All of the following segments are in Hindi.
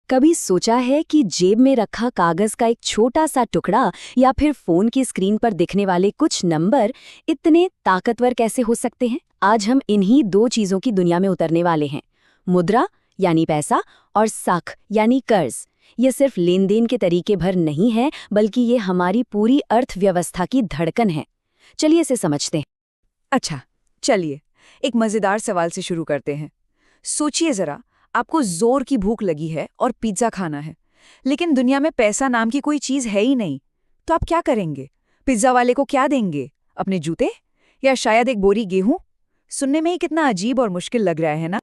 कभी सोचा है कि जेब में रखा कागज का एक छोटा सा टुकड़ा या फिर फोन की स्क्रीन पर दिखने वाले कुछ नंबर इतने ताकतवर कैसे हो सकते हैं? आज हम इन्हीं दो चीजों की दुनिया में उतरने वाले हैं। मुद्रा यानी पैसा और साख यानी कर्ज। ये सिर्फ लेन देन के तरीके भर नहीं है, बल्कि ये हमारी पूरी अर्थव्यवस्था की धड़कन है। चलिए इसे समझते हैं। अच्छा, चलिए एक मजेदार सवाल से शुरू करते हैं। सोचिए जरा, आपको जोर की भूख लगी है और पिज्जा खाना है, लेकिन दुनिया में पैसा नाम की कोई चीज है ही नहीं। तो आप क्या करेंगे? पिज्जा वाले को क्या देंगे? अपने जूते या शायद एक बोरी गेहूं? सुनने में ही कितना अजीब और मुश्किल लग रहा है ना।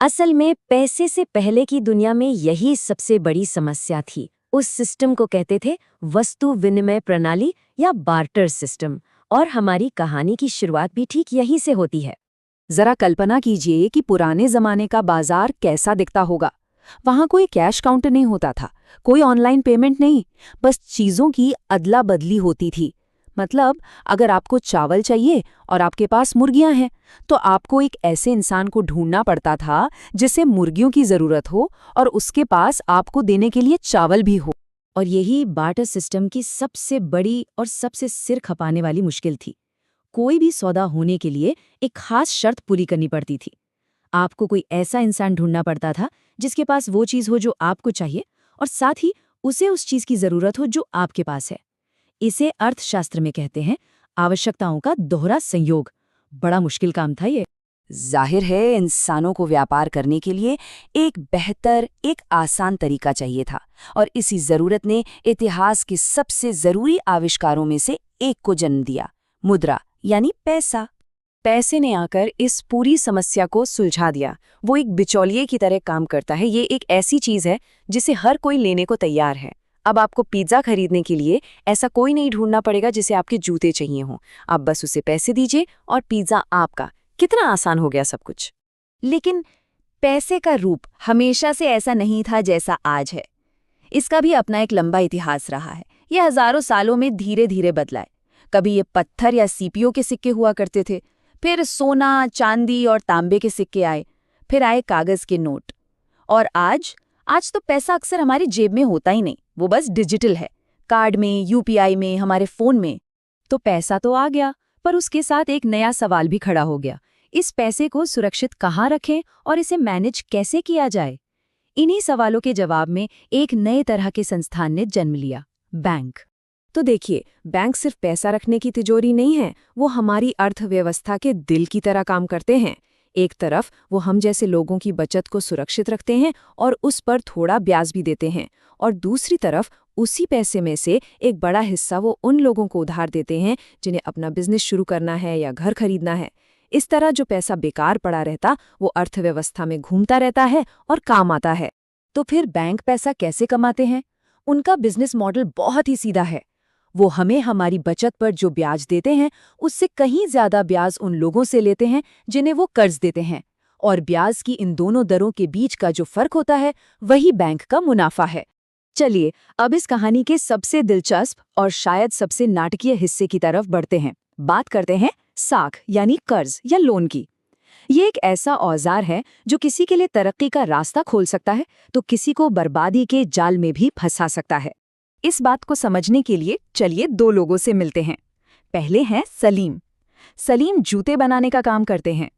असल में पैसे से पहले की दुनिया में यही सबसे बड़ी समस्या थी। उस सिस्टम को कहते थे वस्तु विनिमय प्रणाली या बार्टर सिस्टम। और हमारी कहानी की शुरुआत भी ठीक यहीं से होती है। जरा कल्पना कीजिए कि पुराने जमाने का बाजार कैसा दिखता होगा। वहां कोई कैश काउंटर नहीं होता था, कोई ऑनलाइन पेमेंट नहीं, बस चीजों की अदला बदली होती थी। मतलब अगर आपको चावल चाहिए और आपके पास मुर्गियां हैं, तो आपको एक ऐसे इंसान को ढूंढना पड़ता था जिसे मुर्गियों की जरूरत हो और उसके पास आपको देने के लिए चावल भी हो। और यही बार्टर सिस्टम की सबसे बड़ी और सबसे सिर खपाने वाली मुश्किल थी। कोई भी सौदा होने के लिए एक खास शर्त पूरी करनी पड़ती थी। आपको कोई ऐसा इंसान ढूंढना पड़ता था जिसके पास वो चीज़ हो जो आपको चाहिए, और साथ ही उसे उस चीज़ की ज़रूरत हो जो आपके पास है। इसे अर्थशास्त्र में कहते हैं आवश्यकताओं का दोहरा संयोग। बड़ा मुश्किल काम था ये। जाहिर है, इंसानों को व्यापार करने के लिए एक बेहतर, एक आसान तरीका चाहिए था, और इसी जरूरत ने इतिहास के सबसे जरूरी आविष्कारों में से एक को जन्म दिया, मुद्रा यानी पैसा। पैसे ने आकर इस पूरी समस्या को सुलझा दिया। वो एक बिचौलिए की तरह काम करता है। ये एक ऐसी चीज है जिसे हर कोई लेने को तैयार है। अब आपको पिज्जा खरीदने के लिए ऐसा कोई नहीं ढूंढना पड़ेगा जिसे आपके जूते चाहिए हों। आप बस उसे पैसे दीजिए और पिज्जा आपका। कितना आसान हो गया सब कुछ। लेकिन पैसे का रूप हमेशा से ऐसा नहीं था जैसा आज है। इसका भी अपना एक लंबा इतिहास रहा है। ये हजारों सालों में धीरे धीरे बदला है। कभी ये पत्थर या सीपियों के सिक्के हुआ करते थे, फिर सोना, चांदी और तांबे के सिक्के आए, फिर आए कागज के नोट, और आज तो पैसा अक्सर हमारी जेब में होता ही नहीं, वो बस डिजिटल है, कार्ड में, यूपीआई में, हमारे फोन में। तो पैसा तो आ गया, पर उसके साथ एक नया सवाल भी खड़ा हो गया। इस पैसे को सुरक्षित कहाँ रखें और इसे मैनेज कैसे किया जाए? इन्हीं सवालों के जवाब में एक नए तरह के संस्थान ने जन्म लिया, बैंक। तो देखिए, बैंक सिर्फ पैसा रखने की तिजोरी नहीं है, वो हमारी अर्थव्यवस्था के दिल की तरह काम करते हैं। एक तरफ वो हम जैसे लोगों की बचत को सुरक्षित रखते हैं और उस पर थोड़ा ब्याज भी देते हैं, और दूसरी तरफ उसी पैसे में से एक बड़ा हिस्सा वो उन लोगों को उधार देते हैं जिन्हें अपना बिजनेस शुरू करना है या घर खरीदना है। इस तरह जो पैसा बेकार पड़ा रहता, वो अर्थव्यवस्था में घूमता रहता है और काम आता है। तो फिर बैंक पैसा कैसे कमाते हैं? उनका बिजनेस मॉडल बहुत ही सीधा है। वो हमें हमारी बचत पर जो ब्याज देते हैं, उससे कहीं ज्यादा ब्याज उन लोगों से लेते हैं जिन्हें वो कर्ज देते हैं, और ब्याज की इन दोनों दरों के बीच का जो फर्क होता है, वही बैंक का मुनाफा है। चलिए अब इस कहानी के सबसे दिलचस्प और शायद सबसे नाटकीय हिस्से की तरफ बढ़ते हैं। बात करते हैं साख यानी कर्ज या लोन की। ये एक ऐसा औजार है जो किसी के लिए तरक्की का रास्ता खोल सकता है, तो किसी को बर्बादी के जाल में भी फंसा सकता है। इस बात को समझने के लिए चलिए दो लोगों से मिलते हैं। पहले हैं सलीम। सलीम जूते बनाने का काम करते हैं।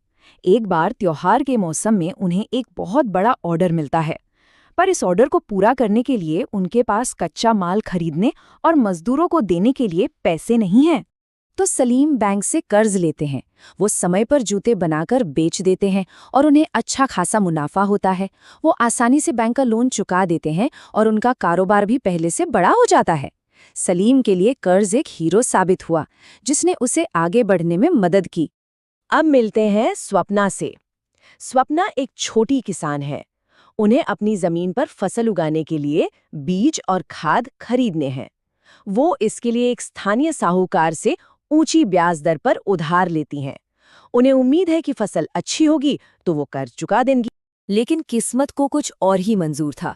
एक बार त्योहार के मौसम में उन्हें एक बहुत बड़ा ऑर्डर मिलता है, पर इस ऑर्डर को पूरा करने के लिए उनके पास कच्चा माल खरीदने और मजदूरों को देने के लिए पैसे नहीं हैं। तो सलीम बैंक से कर्ज लेते हैं। वो समय पर जूते बनाकर बेच देते हैं और उन्हें अच्छा खासा मुनाफा होता है। वो आसानी से बैंक का लोन चुका देते हैं और उनका कारोबार भी पहले से बड़ा हो जाता है। सलीम के लिए कर्ज एक हीरो साबित हुआ, जिसने उसे आगे बढ़ने में मदद की। अब मिलते हैं स्वप्ना से। स्वप्ना एक छोटी किसान है। उन्हें अपनी जमीन पर फसल उगाने के लिए बीज और खाद खरीदने हैं। वो इसके लिए एक स्थानीय साहूकार से ऊंची ब्याज दर पर उधार लेती हैं। उन्हें उम्मीद है कि फसल अच्छी होगी तो वो कर्ज चुका देंगी। लेकिन किस्मत को कुछ और ही मंजूर था।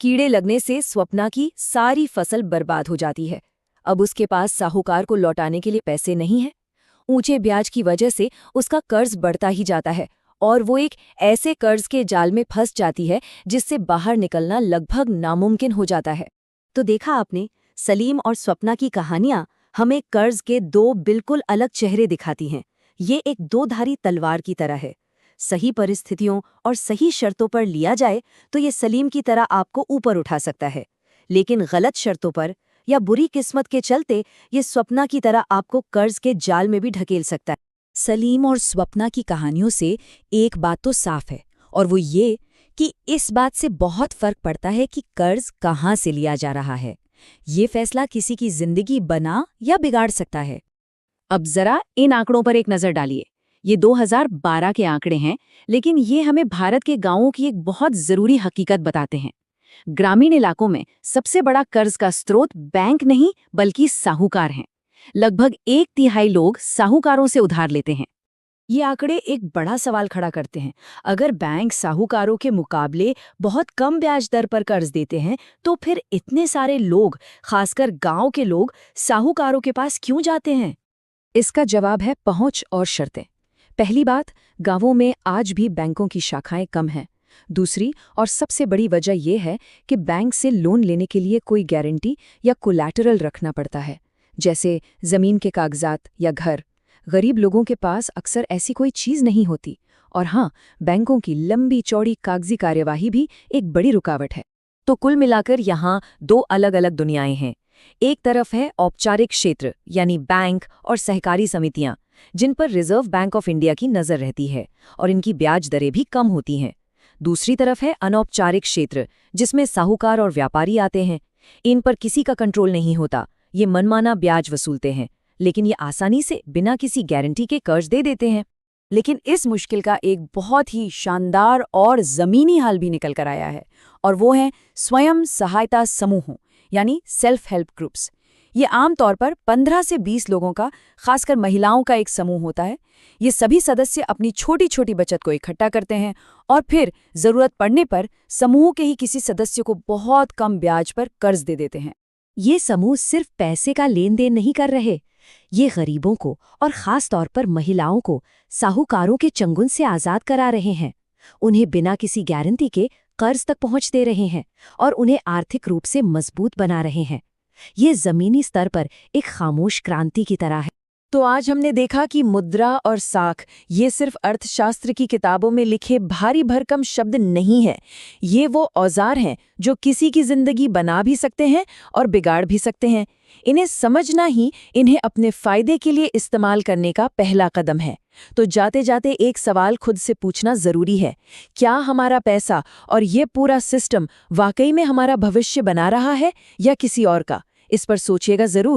कीड़े लगने से स्वप्ना की सारी फसल बर्बाद हो जाती है। अब उसके पास साहूकार को लौटाने के लिए पैसे नहीं हैं। ऊंचे ब्याज की वजह से उसका कर्ज बढ़ता ही जाता है और वो एक ऐसे कर्ज के जाल में फंस जाती है जिससे बाहर निकलना लगभग नामुमकिन हो जाता है। तो देखा आपने, सलीम और स्वप्ना की कहानियां हमें कर्ज के दो बिल्कुल अलग चेहरे दिखाती हैं। ये एक दो-धारी तलवार की तरह है। सही परिस्थितियों और सही शर्तों पर लिया जाए तो ये सलीम की तरह आपको ऊपर उठा सकता है, लेकिन गलत शर्तों पर या बुरी किस्मत के चलते ये स्वप्ना की तरह आपको कर्ज के जाल में भी ढकेल सकता है। सलीम और स्वप्ना की कहानियों से एक बात तो साफ है, और वो ये कि इस बात से बहुत फर्क पड़ता है कि कर्ज कहाँ से लिया जा रहा है। ये फैसला किसी की जिंदगी बना या बिगाड़ सकता है। अब जरा इन आंकड़ों पर एक नजर डालिए। ये 2012 के आंकड़े हैं, लेकिन ये हमें भारत के गांवों की एक बहुत जरूरी हकीकत बताते हैं। ग्रामीण इलाकों में सबसे बड़ा कर्ज का स्रोत बैंक नहीं बल्कि साहूकार हैं। लगभग 1/3 लोग साहूकारों से उधार लेते हैं। ये आंकड़े एक बड़ा सवाल खड़ा करते हैं। अगर बैंक साहूकारों के मुकाबले बहुत कम ब्याज दर पर कर्ज देते हैं, तो फिर इतने सारे लोग, खासकर गांव के लोग, साहूकारों के पास क्यों जाते हैं? इसका जवाब है पहुंच और शर्तें। पहली बात, गांवों में आज भी बैंकों की शाखाएं कम हैं। दूसरी और सबसे बड़ी वजह यह है कि बैंक से लोन लेने के लिए कोई गारंटी या कोलैटरल रखना पड़ता है, जैसे जमीन के कागजात या घर। गरीब लोगों के पास अक्सर ऐसी कोई चीज नहीं होती। और हाँ, बैंकों की लंबी चौड़ी कागजी कार्यवाही भी एक बड़ी रुकावट है। तो कुल मिलाकर यहाँ दो अलग अलग दुनियाएं हैं। एक तरफ है औपचारिक क्षेत्र, यानी बैंक और सहकारी समितियां, जिन पर रिजर्व बैंक ऑफ इंडिया की नजर रहती है और इनकी ब्याज दरें भी कम होती हैं। दूसरी तरफ है अनौपचारिक क्षेत्र, जिसमें साहूकार और व्यापारी आते हैं। इन पर किसी का कंट्रोल नहीं होता, ये मनमाना ब्याज वसूलते हैं, लेकिन ये आसानी से बिना किसी गारंटी के कर्ज दे देते हैं। लेकिन इस मुश्किल का एक बहुत ही शानदार और ज़मीनी हल भी निकल कर आया है, और वो है स्वयं सहायता समूहों, यानी सेल्फ हेल्प ग्रुप्स। ये आमतौर पर 15 से 20 लोगों का, खासकर महिलाओं का एक समूह होता है। ये सभी सदस्य अपनी छोटी छोटी बचत को इकट्ठा करते हैं और फिर ज़रूरत पड़ने पर समूह के ही किसी सदस्य को बहुत कम ब्याज पर कर्ज दे देते हैं। ये समूह सिर्फ पैसे का लेन देन नहीं कर रहे, ये गरीबों को और खास तौर पर महिलाओं को साहूकारों के चंगुल से आज़ाद करा रहे हैं। उन्हें बिना किसी गारंटी के कर्ज तक पहुंच दे रहे हैं और उन्हें आर्थिक रूप से मजबूत बना रहे हैं। ये जमीनी स्तर पर एक खामोश क्रांति की तरह है। तो आज हमने देखा कि मुद्रा और साख ये सिर्फ अर्थशास्त्र की किताबों में लिखे भारी भरकम शब्द नहीं है। ये वो औजार हैं जो किसी की जिंदगी बना भी सकते हैं और बिगाड़ भी सकते हैं। इन्हें समझना ही इन्हें अपने फायदे के लिए इस्तेमाल करने का पहला कदम है। तो जाते जाते एक सवाल खुद से पूछना जरूरी है, क्या हमारा पैसा और ये पूरा सिस्टम वाकई में हमारा भविष्य बना रहा है या किसी और का? इस पर सोचिएगा जरूर।